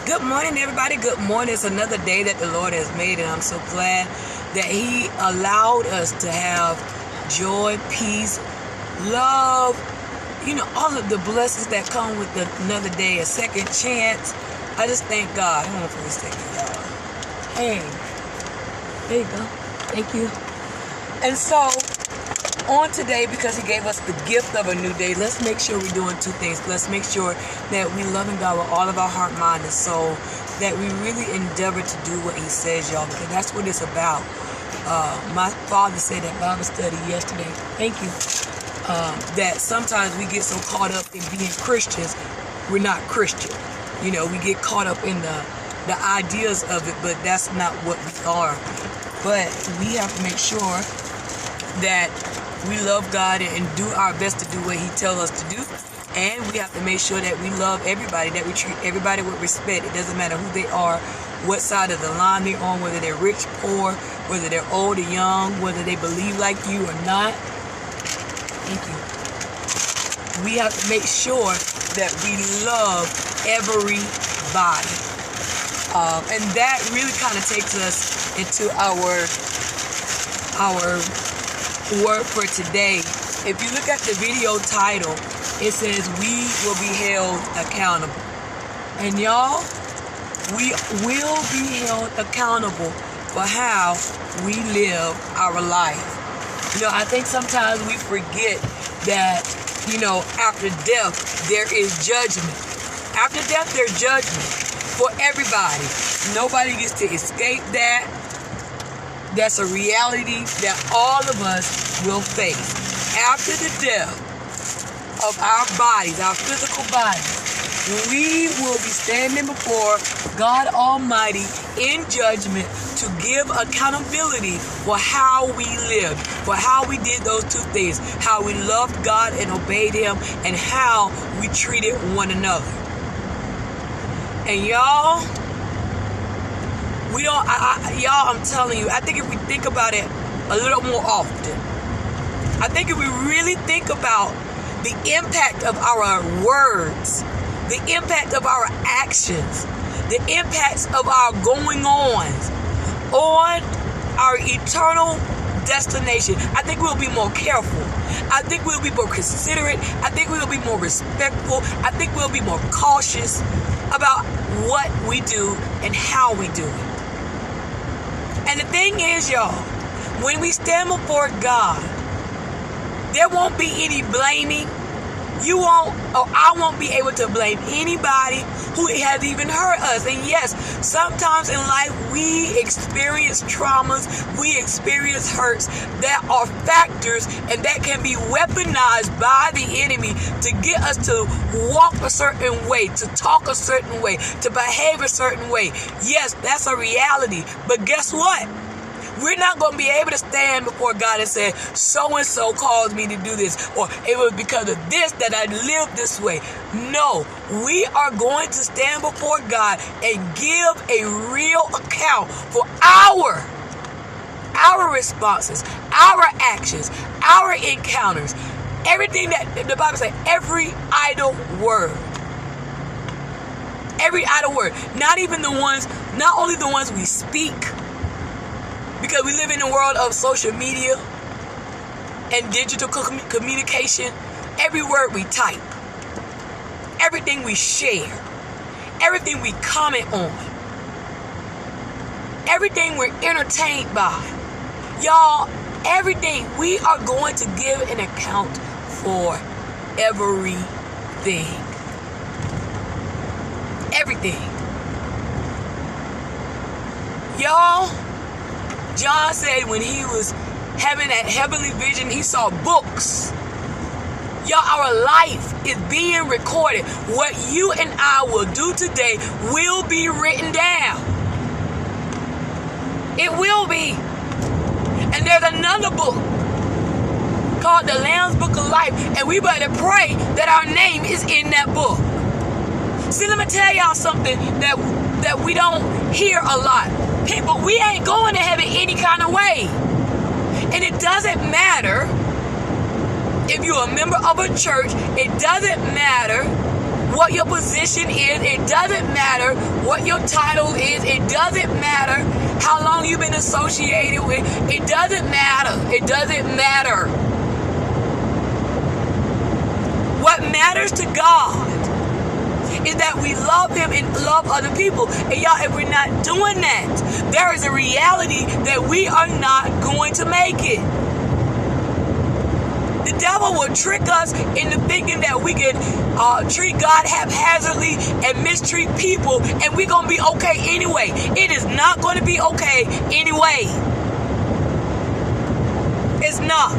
Good morning, everybody. Good morning. It's another day that the Lord has made, and I'm so glad that He allowed us to have joy, peace, love, all of the blessings that come with another day, a second chance. I just thank God. Hold on for a second, y'all. Hey, there you go. Thank you. And so, on today, because He gave us the gift of a new day, let's make sure we're doing two things. Let's make sure that we loving God with all of our heart, mind, and soul, that we really endeavor to do what He says, y'all, because that's what it's about. My father said at Bible study yesterday, thank you, that sometimes we get so caught up in being Christians, we're not Christian. We get caught up in the ideas of it, but that's not what we are. But we have to make sure that we love God and do our best to do what He tells us to do. And we have to make sure that we love everybody, that we treat everybody with respect. It doesn't matter who they are, what side of the line they're on, whether they're rich, poor, whether they're old or young, whether they believe like you or not. Thank you. We have to make sure that we love everybody. And that really kind of takes us into our word for today. If you look at the video title, it says we will be held accountable. And y'all, we will be held accountable for how we live our life. I think sometimes we forget that, after death, there is judgment. After death, there's judgment for everybody. Nobody gets to escape that. That's a reality that all of us will face. After the death of our bodies, our physical bodies, we will be standing before God Almighty in judgment to give accountability for how we lived, for how we did those two things, how we loved God and obeyed Him, and how we treated one another. And y'all, I'm telling you, I think if we think about it a little more often, I think if we really think about the impact of our words, the impact of our actions, the impacts of our going on our eternal destination, I think we'll be more careful. I think we'll be more considerate. I think we'll be more respectful. I think we'll be more cautious about what we do and how we do it. And the thing is, y'all, when we stand before God, there won't be any blaming. I won't be able to blame anybody who has even hurt us. And yes, sometimes in life we experience traumas, we experience hurts that are factors and that can be weaponized by the enemy to get us to walk a certain way, to talk a certain way, to behave a certain way. Yes, that's a reality. But guess what? We're not going to be able to stand before God and say, so-and-so caused me to do this, or it was because of this that I lived this way. No, we are going to stand before God and give a real account for our responses, our actions, our encounters, everything that the Bible says, every idle word. Every idle word. Not only the ones we speak, because we live in a world of social media and digital communication. Every word we type, everything we share, everything we comment on, everything we're entertained by. Y'all, everything, we are going to give an account for everything. Everything. Y'all, John said when he was having that heavenly vision, he saw books. Y'all, our life is being recorded. What you and I will do today will be written down. It will be. And there's another book called the Lamb's Book of Life, and we better pray that our name is in that book. See, let me tell y'all something that we don't hear a lot. People, we ain't going to heaven any kind of way. And it doesn't matter if you're a member of a church. It doesn't matter what your position is. It doesn't matter what your title is. It doesn't matter how long you've been associated with. It doesn't matter. It doesn't matter. What matters to God is that we love Him and love other people. And y'all, if we're not doing that, there is a reality that we are not going to make it. The devil will trick us into thinking that we can treat God haphazardly and mistreat people, and we're going to be okay anyway. It is not going to be okay anyway. It's not.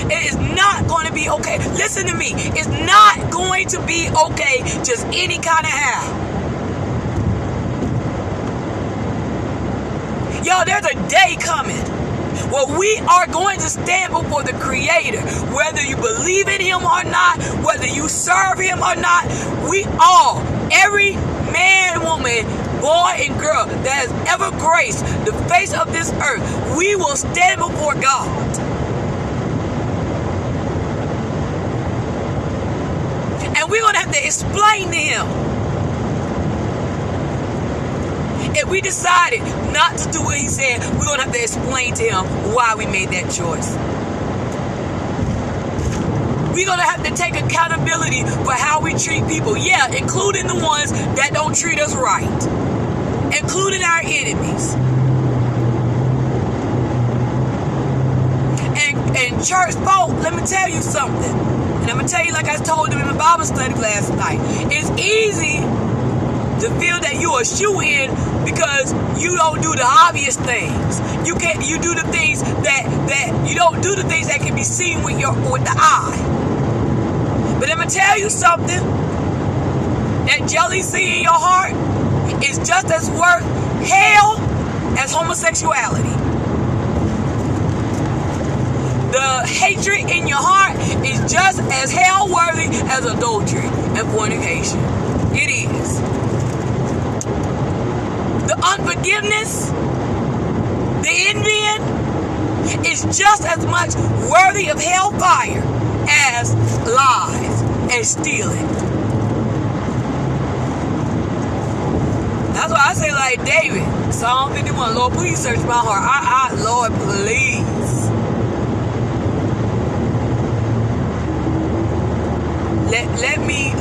It is not going to be okay. Listen to me. It's not going to be okay just any kind of how. Y'all, there's a day coming where we are going to stand before the Creator. Whether you believe in Him or not, whether you serve Him or not, we all, every man, woman, boy, and girl that has ever graced the face of this earth, we will stand before God. And we're going to have to explain to Him. If we decided not to do what He said, we're going to have to explain to Him why we made that choice. We're going to have to take accountability for how we treat people. Yeah, including the ones that don't treat us right. Including our enemies. And church folk, let me tell you something. And I'm going to tell you like I told them in my Bible study last night. It's easy to feel that you're a shoe-in because you don't do the obvious things. You do the things that you don't do the things that can be seen with the eye. But I'm going to tell you something. That jealousy in your heart is just as worth hell as homosexuality. The hatred in your heart is just as hell-worthy as adultery and fornication. It is. The unforgiveness, the envying, is just as much worthy of hellfire as lies and stealing. That's why I say like David, Psalm 51, Lord, please search my heart. Lord, please.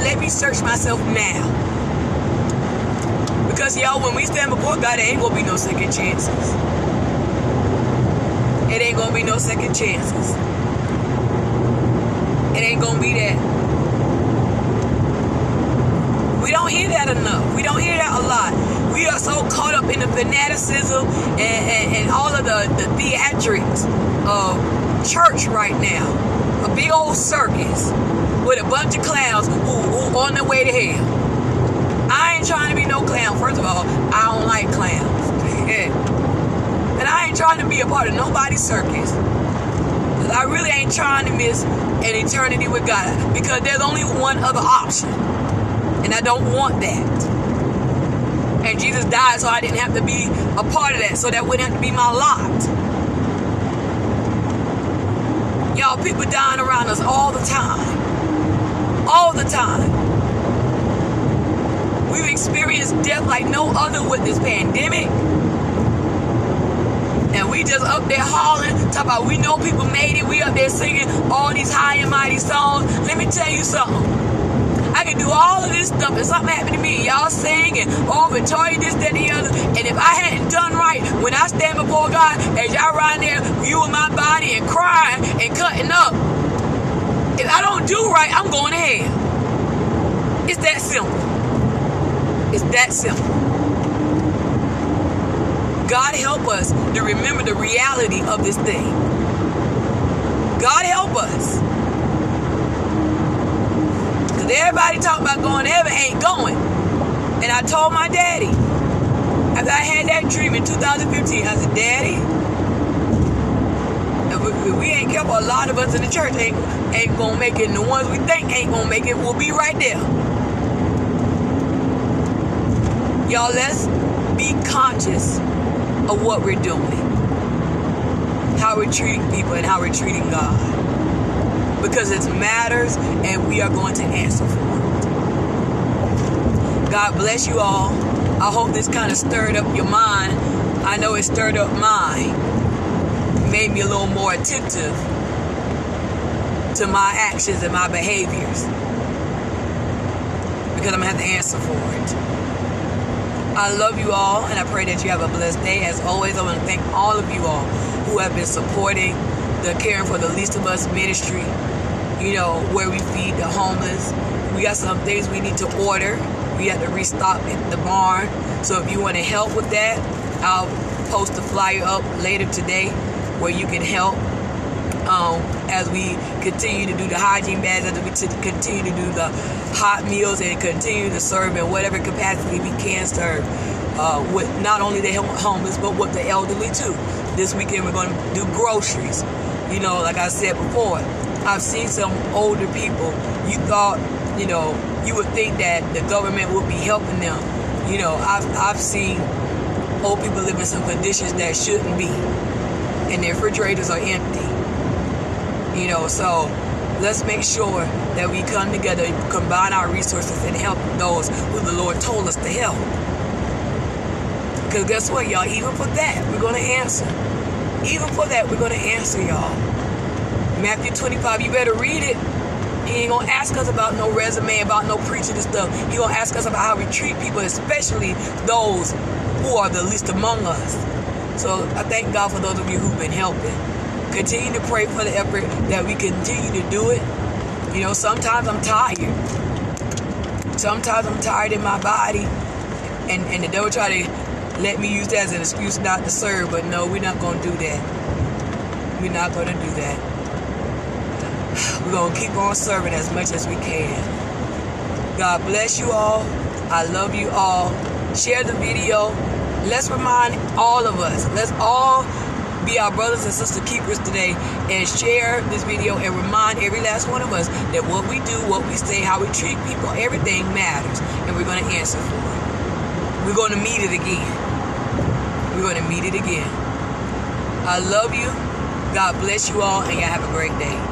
Let me search myself now. Because y'all, when we stand before God, there ain't gonna be no second chances. It ain't gonna be no second chances. It ain't gonna be that. We don't hear that enough. We don't hear that a lot. We are so caught up in the fanaticism and all of the theatrics of church right now. A big old circus with a bunch of clowns who on their way to hell. I ain't trying to be no clown. First of all, I don't like clowns. And I ain't trying to be a part of nobody's circus. Because I really ain't trying to miss an eternity with God. Because there's only one other option. And I don't want that. And Jesus died so I didn't have to be a part of that. So that wouldn't have to be my lot. Y'all, people dying around us all the time. All the time. We've experienced death like no other with this pandemic. And we just up there hollering, talking about we know people made it. We up there singing all these high and mighty songs. Let me tell you something. I can do all of this stuff and something happened to me. Y'all sing and Victoria this, that, and the other. And if I hadn't done right, when I stand before God, as y'all right there viewing my body and crying and cutting up, if I don't do right, I'm going to hell. It's that simple. It's that simple. God help us to remember the reality of this thing. God help us. Because everybody talking about going to heaven ain't going. And I told my daddy, after I had that dream in 2015, I said, Daddy, if we ain't careful, a lot of us in the church ain't going to make it. And the ones we think ain't going to make it will be right there. Y'all, let's be conscious of what we're doing. How we're treating people and how we're treating God. Because it matters and we are going to answer for it. God bless you all. I hope this kind of stirred up your mind. I know it stirred up mine. Made me a little more attentive to my actions and my behaviors. Because I'm going to have to answer for it. I love you all, and I pray that you have a blessed day. As always, I want to thank all of you all who have been supporting the Caring for the Least of Us ministry, you know, where we feed the homeless. We got some things we need to order. We have to restock at the barn. So if you want to help with that, I'll post the flyer up later today where you can help as we continue to do the hygiene bags, as we continue to do the hot meals and continue to serve in whatever capacity we can serve with not only the homeless but with the elderly too. This weekend we're going to do groceries. You know, like I said before, I've seen some older people. You thought, you know, you would think that the government would be helping them. You know, I've seen old people live in some conditions that shouldn't be, and their refrigerators are empty. You know, so let's make sure that we come together, combine our resources, and help those who the Lord told us to help. Because guess what, y'all? Even for that, we're going to answer. Even for that, we're going to answer, y'all. Matthew 25, you better read it. He ain't going to ask us about no resume, about no preaching and stuff. He going to ask us about how we treat people, especially those who are the least among us. So I thank God for those of you who've been helping. Continue to pray for the effort that we continue to do it. You know, sometimes I'm tired. Sometimes I'm tired in my body. And the devil try to let me use that as an excuse not to serve. But no, we're not going to do that. We're not going to do that. We're going to keep on serving as much as we can. God bless you all. I love you all. Share the video. Let's remind all of us. Let's all be our brothers and sister keepers today and share this video and remind every last one of us that what we do, what we say, how we treat people, everything matters, and we're going to answer for it. We're going to meet it again. We're going to meet it again. I love you. God bless you all, and y'all have a great day.